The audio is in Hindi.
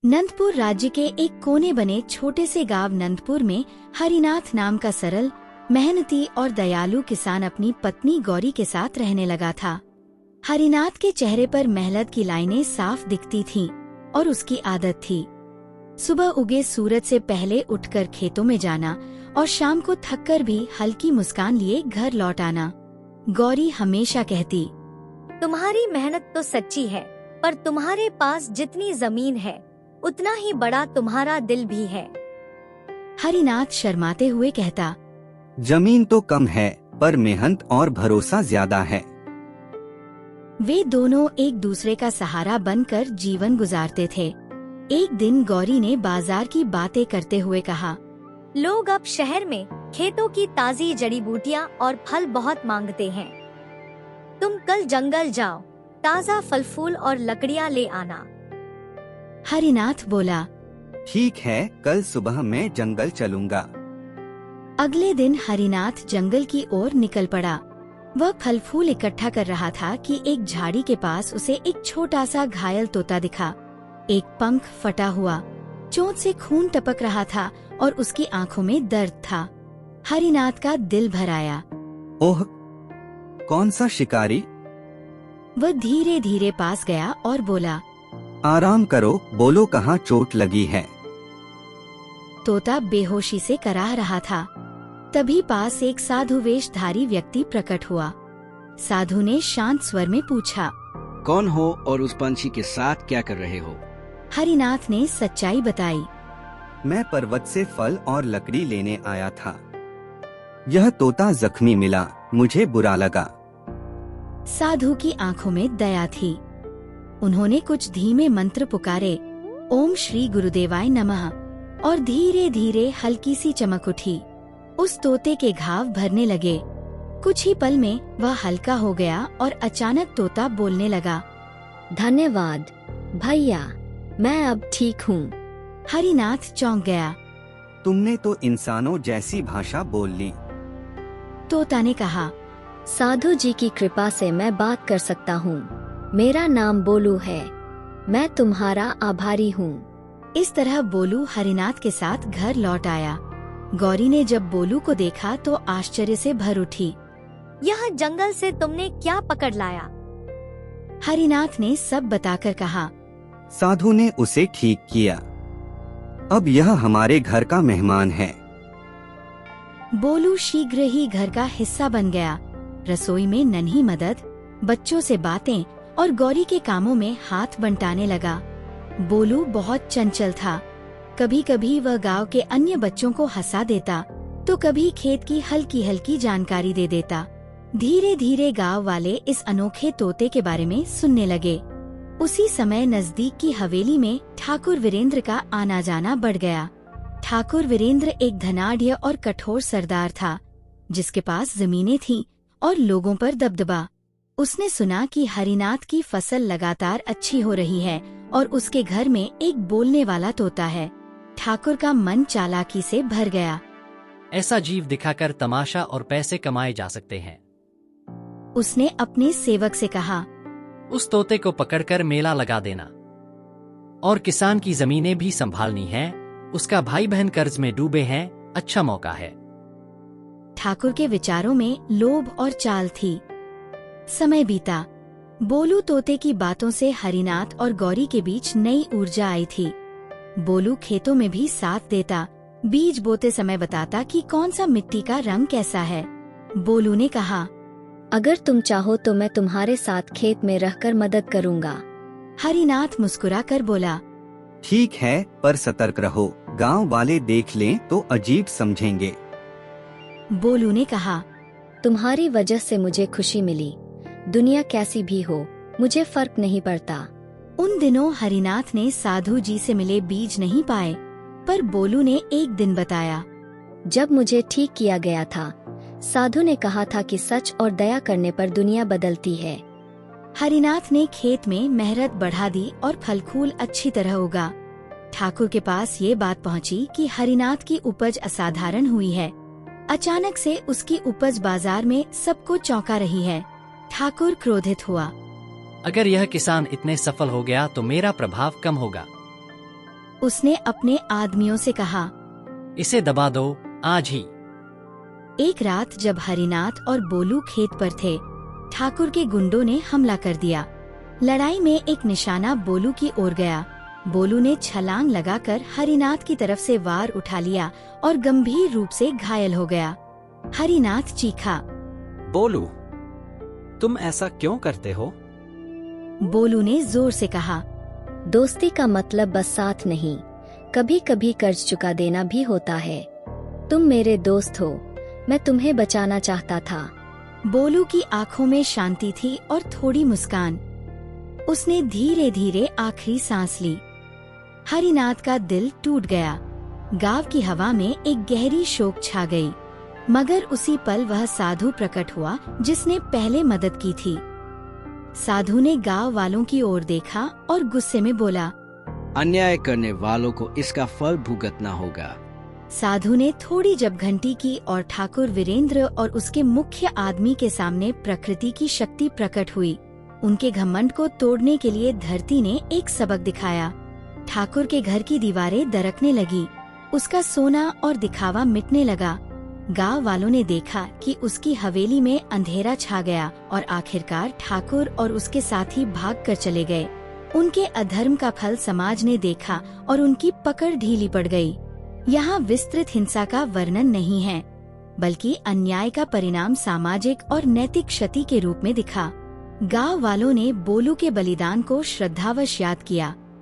नंदपुर राज्य के एक कोने बने छोटे से गांव नंदपुर में हरिनाथ नाम का सरल, मेहनती और दयालु किसान अपनी पत्नी गौरी के साथ रहने लगा था। हरिनाथ के चेहरे पर मेहनत की लाइनें साफ दिखती थीं और उसकी आदत थी सुबह उगे सूरज से पहले उठकर खेतों में जाना और शाम को थककर भी हल्की मुस्कान लिए घर लौट आना। गौरी हमेशा कहती, तुम्हारी मेहनत तो सच्ची है, पर तुम्हारे पास जितनी जमीन है उतना ही बड़ा तुम्हारा दिल भी है। हरिनाथ शर्माते हुए कहता, जमीन तो कम है पर मेहनत और भरोसा ज्यादा है। वे दोनों एक दूसरे का सहारा बनकर जीवन गुजारते थे। एक दिन गौरी ने बाजार की बातें करते हुए कहा, लोग अब शहर में खेतों की ताजी जड़ी बूटियां और फल बहुत मांगते हैं। तुम कल जंगल जाओ, ताजा फल फूल और लकड़ियां ले आना। हरिनाथ बोला, ठीक है, कल सुबह मैं जंगल चलूंगा। अगले दिन हरिनाथ जंगल की ओर निकल पड़ा। वह फल फूल इकट्ठा कर रहा था कि एक झाड़ी के पास उसे एक छोटा सा घायल तोता दिखा। एक पंख फटा हुआ, चोट से खून टपक रहा था और उसकी आंखों में दर्द था। हरिनाथ का दिल भर आया। ओह, कौन सा शिकारी? वह धीरे धीरे पास गया और बोला, आराम करो, बोलो कहाँ चोट लगी है। तोता बेहोशी से कराह रहा था। तभी पास एक साधु वेशधारी व्यक्ति प्रकट हुआ। साधु ने शांत स्वर में पूछा, कौन हो और उस पंछी के साथ क्या कर रहे हो? हरिनाथ ने सच्चाई बताई। मैं पर्वत से फल और लकड़ी लेने आया था। यह तोता जख्मी मिला, मुझे बुरा लगा। साधु की आंखों में दया थी। उन्होंने कुछ धीमे मंत्र पुकारे, ओम श्री गुरुदेवाय नमः, और धीरे धीरे हल्की सी चमक उठी। उस तोते के घाव भरने लगे। कुछ ही पल में वह हल्का हो गया और अचानक तोता बोलने लगा, धन्यवाद भैया, मैं अब ठीक हूँ। हरिनाथ चौंक गया। तुमने तो इंसानों जैसी भाषा बोल ली। तोता ने कहा, साधु जी की कृपा से मैं बात कर सकता हूँ। मेरा नाम बोलू है, मैं तुम्हारा आभारी हूँ। इस तरह बोलू हरिनाथ के साथ घर लौट आया। गौरी ने जब बोलू को देखा तो आश्चर्य से भर उठी। यह जंगल से तुमने क्या पकड़ लाया? हरिनाथ ने सब बताकर कहा, साधु ने उसे ठीक किया। अब यह हमारे घर का मेहमान है। बोलू शीघ्र ही घर का हिस्सा बन गया। रसोई में नन्ही मदद, बच्चों से बातें और गौरी के कामों में हाथ बंटाने लगा। बोलू बहुत चंचल था। कभी कभी वह गांव के अन्य बच्चों को हंसा देता, तो कभी खेत की हल्की हल्की जानकारी दे देता। धीरे धीरे गांव वाले इस अनोखे तोते के बारे में सुनने लगे। उसी समय नजदीक की हवेली में ठाकुर वीरेंद्र का आना जाना बढ़ गया। ठाकुर वीरेंद्र एक धनाढ़ और कठोर सरदार था, जिसके पास जमीनें थीं और लोगों पर दबदबा। उसने सुना कि हरिनाथ की फसल लगातार अच्छी हो रही है और उसके घर में एक बोलने वाला तोता है। ठाकुर का मन चालाकी से भर गया। ऐसा जीव दिखाकर तमाशा और पैसे कमाए जा सकते हैं। उसने अपने सेवक से कहा, उस तोते को पकड़कर मेला लगा देना और किसान की जमीनें भी संभालनी है। उसका भाई बहन कर्ज में डूबे हैं, अच्छा मौका है। ठाकुर के विचारों में लोभ और चाल थी। समय बीता। बोलू तोते की बातों से हरिनाथ और गौरी के बीच नई ऊर्जा आई थी। बोलू खेतों में भी साथ देता, बीज बोते समय बताता कि कौन सा मिट्टी का रंग कैसा है। बोलू ने कहा, अगर तुम चाहो तो मैं तुम्हारे साथ खेत में रहकर मदद करूँगा। हरिनाथ मुस्कुरा कर बोला, ठीक है, पर सतर्क रहो, गांव वाले देख लें तो अजीब समझेंगे। बोलू ने कहा, तुम्हारी वजह से मुझे खुशी मिली। दुनिया कैसी भी हो, मुझे फर्क नहीं पड़ता। उन दिनों हरिनाथ ने साधु जी से मिले बीज नहीं पाए, पर बोलू ने एक दिन बताया, जब मुझे ठीक किया गया था, साधु ने कहा था कि सच और दया करने पर दुनिया बदलती है। हरिनाथ ने खेत में मेहनत बढ़ा दी और फल फूल अच्छी तरह उगा। ठाकुर के पास ये बात पहुंची कि हरिनाथ की उपज असाधारण हुई है। अचानक से उसकी उपज बाजार में सबको चौंका रही है। ठाकुर क्रोधित हुआ। अगर यह किसान इतने सफल हो गया तो मेरा प्रभाव कम होगा। उसने अपने आदमियों से कहा। इसे दबा दो आज ही। एक रात जब हरिनाथ और बोलू खेत पर थे, ठाकुर के गुंडों ने हमला कर दिया। लड़ाई में एक निशाना बोलू की ओर गया। बोलू ने छलांग लगाकर हरिनाथ की तरफ से वार उठा लिया और गंभीर रूप से घायल हो गया। हरिनाथ चीखा। बोलू, तुम ऐसा क्यों करते हो? बोलू ने जोर से कहा। दोस्ती का मतलब बस साथ नहीं, कभी कभी कर्ज चुका देना भी होता है। तुम मेरे दोस्त हो, मैं तुम्हें बचाना चाहता था। बोलू की आंखों में शांति थी और थोड़ी मुस्कान। उसने धीरे धीरे आखिरी सांस ली। हरिनाथ का दिल टूट गया। गांव की हवा में एक गहरी शोक छा गई। मगर उसी पल वह साधु प्रकट हुआ जिसने पहले मदद की थी। साधु ने गांव वालों की ओर देखा और गुस्से में बोला, अन्याय करने वालों को इसका फल भुगतना होगा। साधु ने थोड़ी जब घंटी की और ठाकुर वीरेंद्र और उसके मुख्य आदमी के सामने प्रकृति की शक्ति प्रकट हुई। उनके घमंड को तोड़ने के लिए धरती ने एक सबक दिखाया। ठाकुर के घर की दीवारें दरकने लगी, उसका सोना और दिखावा मिटने लगा। गांव वालों ने देखा कि उसकी हवेली में अंधेरा छा गया और आखिरकार ठाकुर और उसके साथी भागकर चले गए। उनके अधर्म का फल समाज ने देखा और उनकी पकड़ ढीली पड़ गई। यहाँ विस्तृत हिंसा का वर्णन नहीं है, बल्कि अन्याय का परिणाम सामाजिक और नैतिक क्षति के रूप में दिखा। गांव वालों ने बोलू के बलिदान को श्रद्धावश याद किया